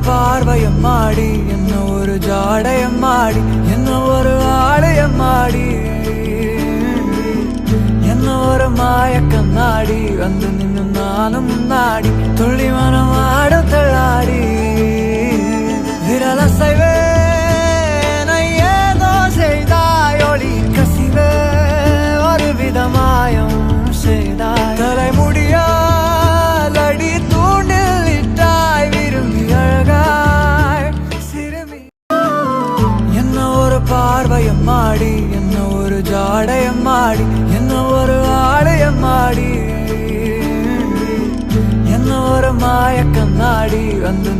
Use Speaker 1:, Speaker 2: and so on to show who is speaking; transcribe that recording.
Speaker 1: பார்வையம்மாடி, என்ன ஒரு ஜாடையம்மாடி, என்ன ஒரு ஆடையம்மாடி, என்ன ஒரு மாயக்கண்ணாடி, வந்து நின்னு நானும் நாடி துள்ளி மனம் ஆடும் தள்ளாடி விரலசைவே ஏதோ செய்தாய் ஒளி கசிவே ஒரு விதமாயம் செய்தாய் தலைமுடியால் அடி தூண்டில் இட்டாய் விரும்பி அழகாய் சிறுமி என்ன ஒரு பார்வையம்மாடி, என்ன ஒரு ஜாடையம்மாடி, என்ன ஒரு ஆடையம்மாடி, என்ன ஒரு மாயக்கண்ணாடி, வந்து